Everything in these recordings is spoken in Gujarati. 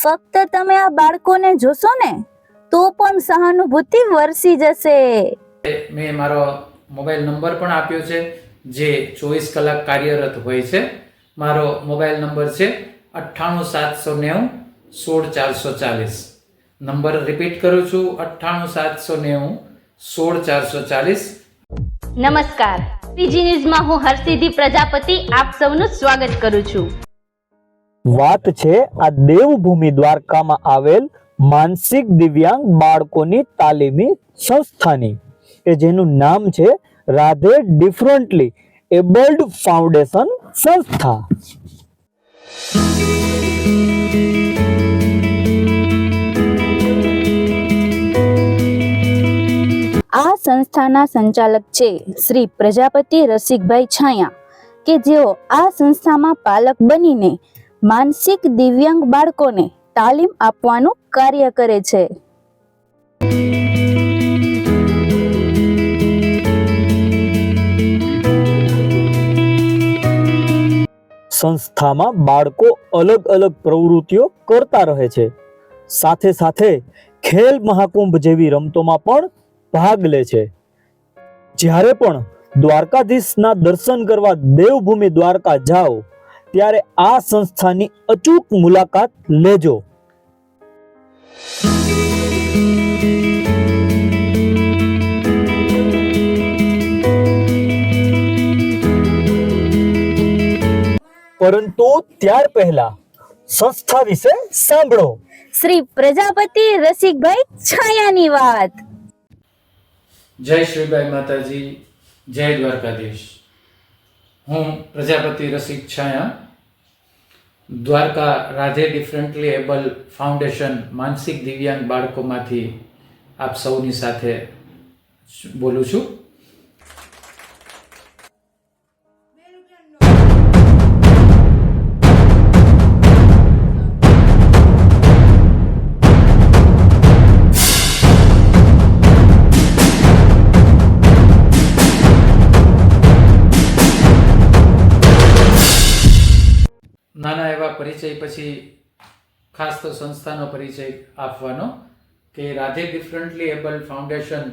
ફક્ત તમે આ બાળકોને જોશો ને તો પણ સહાનુભૂતિ વરસી જશે. મેં મારો મોબાઈલ નંબર પણ આપ્યો છે જે 24 કલાક કાર્યરત હોય છે. મારો મોબાઈલ નંબર છે 98790 16440. નંબર રિપીટ કરું છું 98790 16440. નમસ્કાર, સીજી ન્યૂઝમાં હું હરસિદ્ધિ પ્રજાપતિ આપ સૌનું સ્વાગત કરું છું. વાત છે આ દેવભૂમિ દ્વારકામાં આવેલ માનસિક દિવ્યાંગ બાળકોની તાલીમી સંસ્થાની કે જેનું નામ છે રાધે ડિફરન્ટલી એબલ્ડ ફાઉન્ડેશન સંસ્થા. આ સંસ્થાના સંચાલક છે શ્રી પ્રજાપતિ રસિકભાઈ છાયા કે જેઓ આ સંસ્થામાં પાલક બનીને માનસિક દિવ્યાંગ બાળકોને તાલીમ આપવાનું કાર્ય કરે છે. સંસ્થામાં બાળકો અલગ અલગ પ્રવૃત્તિઓ કરતા રહે છે. સાથે સાથે ખેલ મહાકુંભ જેવી રમતોમાં પણ ભાગ લે છે. જ્યારે પણ દ્વારકાધીશના દર્શન કરવા દેવભૂમિ દ્વારકા જાઓ ત્યારે આ સંસ્થાની અચૂક મુલાકાત લેજો. પરંતુ ત્યાર પહેલા સંસ્થા વિશે સાંભળો. શ્રી પ્રજાપતિ રસિકભાઈ છાયાની વાત. જય શ્રીબાઈ માતાજી, જય દ્વારકાધીશ. હું Prajapati Rasik Chhaya, Dwarka Radhe Differently Able Foundation માનસિક દિવ્યાંગ બાળકોમાંથી આપ સૌની સાથે બોલું છું. નાના એવા પરિચય પછી ખાસ તો સંસ્થાનો પરિચય આપવાનો કે Radhe Differently Able foundation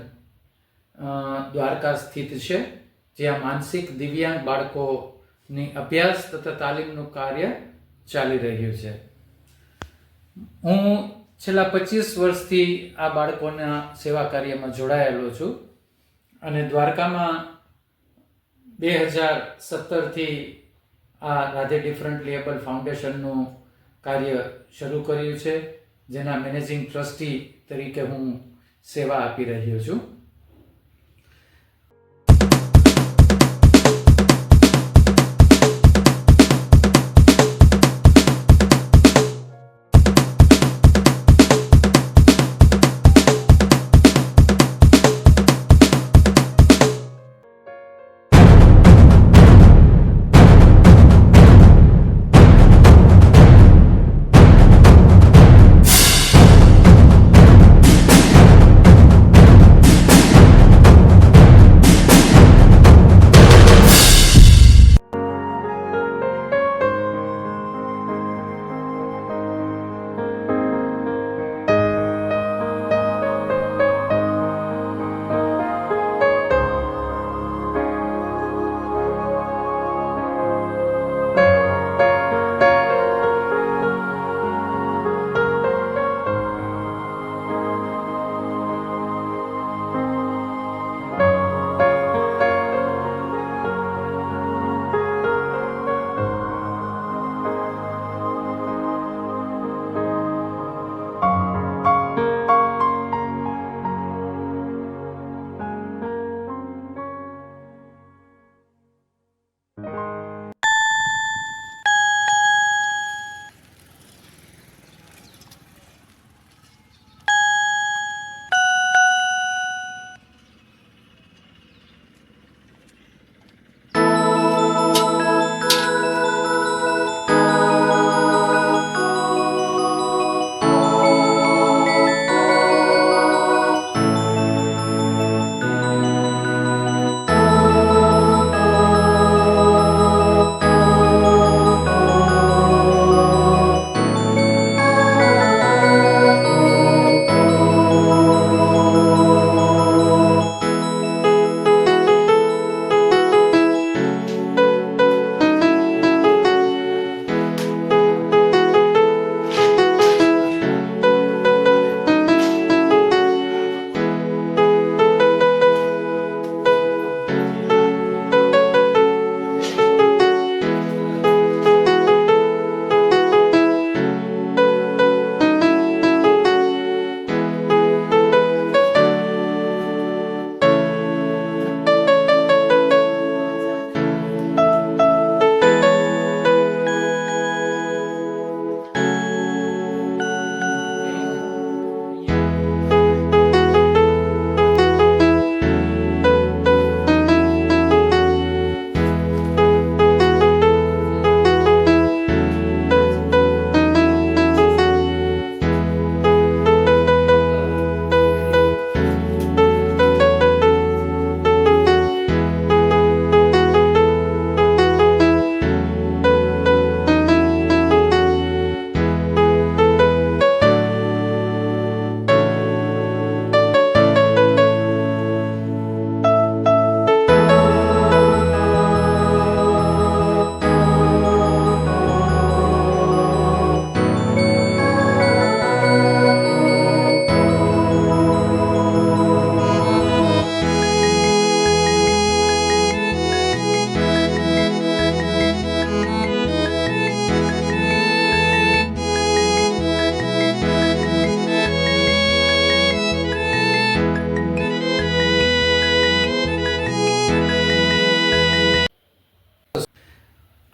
Dwarka સ્થિત છે, જ્યાં માનસિક દિવ્યાંગ બાળકોની અભ્યાસ તથા તાલીમનું કાર્ય ચાલી રહ્યું છે. હું છેલ્લા 25 વર્ષથી આ બાળકોના સેવા કાર્યમાં જોડાયેલો છું અને દ્વારકામાં 2017થી આ રાધે ડિફરન્ટલી એબલ ફાઉન્ડેશનનું કાર્ય શરૂ કર્યું છે, જેના મેનેજિંગ ટ્રસ્ટી તરીકે હું સેવા આપી રહ્યો છું.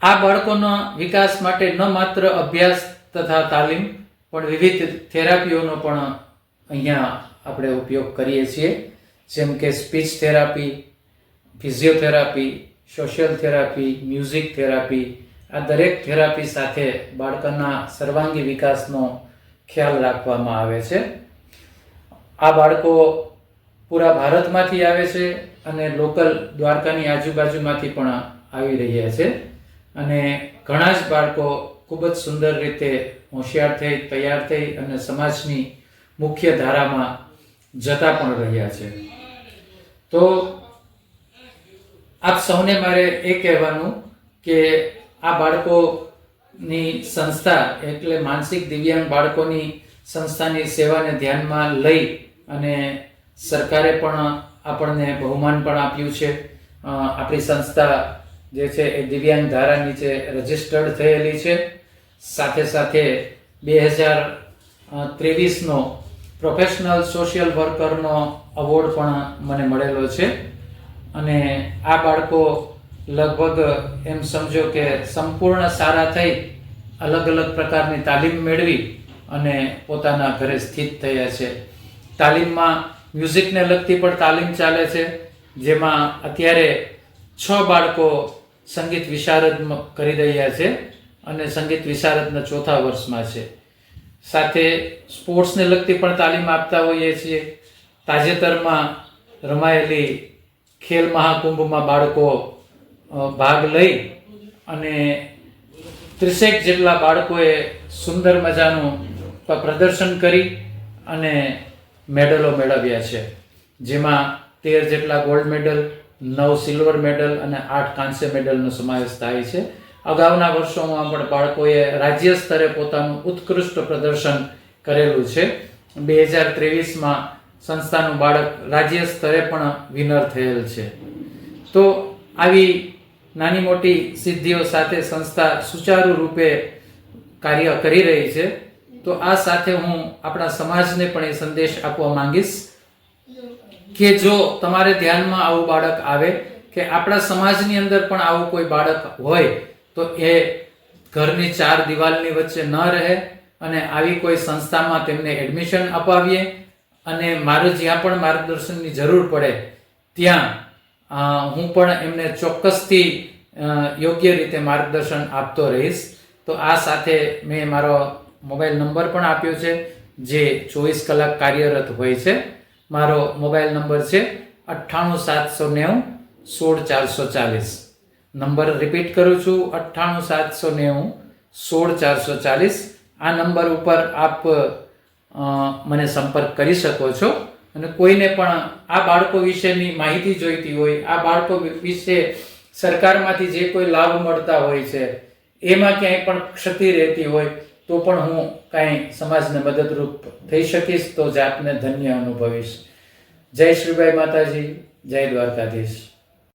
આ બાળકોના વિકાસ માટે ન માત્ર અભ્યાસ તથા તાલીમ પણ વિવિધ થેરાપીઓનો પણ અહીંયા આપણે ઉપયોગ કરીએ છીએ, જેમ કે speech therapy, physiotherapy, social therapy, music therapy. આ દરેક થેરાપી સાથે બાળકના સર્વાંગી વિકાસનો ખ્યાલ રાખવામાં આવે છે. આ બાળકો પૂરા ભારતમાંથી આવે છે અને લોકલ દ્વારકાની આજુબાજુમાંથી પણ આવી રહ્યા છે અને ઘણા જ બાળકો ખૂબ જ સુંદર રીતે હોશિયાર થઈ, તૈયાર થઈ અને સમાજની મુખ્ય ધારામાં જતા પણ રહ્યા છે. તો આપ સૌને મારે એ કહેવાનું કે આ બાળકોની સંસ્થા એટલે માનસિક દિવ્યાંગ બાળકોની સંસ્થાની સેવાને ધ્યાનમાં લઈ અને સરકારે પણ આપણને બહુમાન પણ આપ્યું છે. આપણી સંસ્થા જે છે એ દિવ્યાંગ ધારા નીચે રજિસ્ટર્ડ થયેલી છે. સાથે સાથે 2023નો પ્રોફેશનલ સોશિયલ વર્કરનો અવોર્ડ પણ મને મળેલો છે અને આ બાળકો લગભગ એમ સમજો કે સંપૂર્ણ સારા થઈ અલગ અલગ પ્રકારની તાલીમ મેળવી અને પોતાના ઘરે સ્થિત થયા છે. તાલીમમાં મ્યુઝિકને લગતી પણ તાલીમ ચાલે છે, જેમાં અત્યારે 6 બાળકો સંગીત વિશારદ કરી રહ્યા છે અને સંગીત વિશારદના 4થા વર્ષમાં છે. સાથે સ્પોર્ટ્સને લગતી પણ તાલીમ આપતા હોઈએ છીએ. તાજેતરમાં રમાયેલી ખેલ મહાકુંભમાં બાળકો ભાગ લઈ અને 30 જેટલા બાળકોએ સુંદર મજાનું પ્રદર્શન કરી અને મેડલો મેળવ્યા છે, જેમાં 13 જેટલા ગોલ્ડ મેડલ, 9 સિલ્વર મેડલ અને 8 કાંસ્ય મેડલનો સમાવેશ થાય છે. અગાઉના વર્ષોમાં પણ બાળકોએ રાજ્ય સ્તરે પોતાનું ઉત્કૃષ્ટ પ્રદર્શન કરેલું છે. 2023માં સંસ્થાનું બાળક રાજ્ય સ્તરે પણ વિનર થયેલ છે. તો આવી નાની મોટી સિદ્ધિઓ સાથે સંસ્થા સુચારુ રૂપે કાર્ય કરી રહી છે. તો આ સાથે હું આપણા સમાજને પણ એ સંદેશ આપવા માંગીશ કે જો તમારે ધ્યાનમાં આવું બાળક આવે કે આપણા સમાજની અંદર પણ આવું કોઈ બાળક હોય તો એ ઘરની 4 દિવાલની વચ્ચે ન રહે અને આવી કોઈ સંસ્થામાં તેમને એડમિશન અપાવીએ અને મારું જ્યાં પણ માર્ગદર્શનની જરૂર પડે ત્યાં હું પણ એમને ચોક્કસથી યોગ્ય રીતે માર્ગદર્શન આપતો રહીશ. તો આ સાથે મેં મારો મોબાઈલ નંબર પણ આપ્યો છે જે 24 કલાક કાર્યરત હોય છે. મારો મોબાઈલ નંબર છે 98790 16440. નંબર રિપીટ કરું છું, 98790 16440. આ નંબર ઉપર આપ મને સંપર્ક કરી શકો છો અને કોઈને પણ આ બાળકો વિશેની માહિતી જોઈતી હોય, આ બાળકો વિશે સરકારમાંથી જે કોઈ લાભ મળતા હોય છે એમાં ક્યાંય પણ ક્ષતિ રહેતી હોય તો પણ હું કાંઈ સમાજને મદદરૂપ થઈ શકીશ તો જાતને ધન્ય અનુભવીશ. જય શ્રીભાઈ માતાજી, જય દ્વારકાધીશ.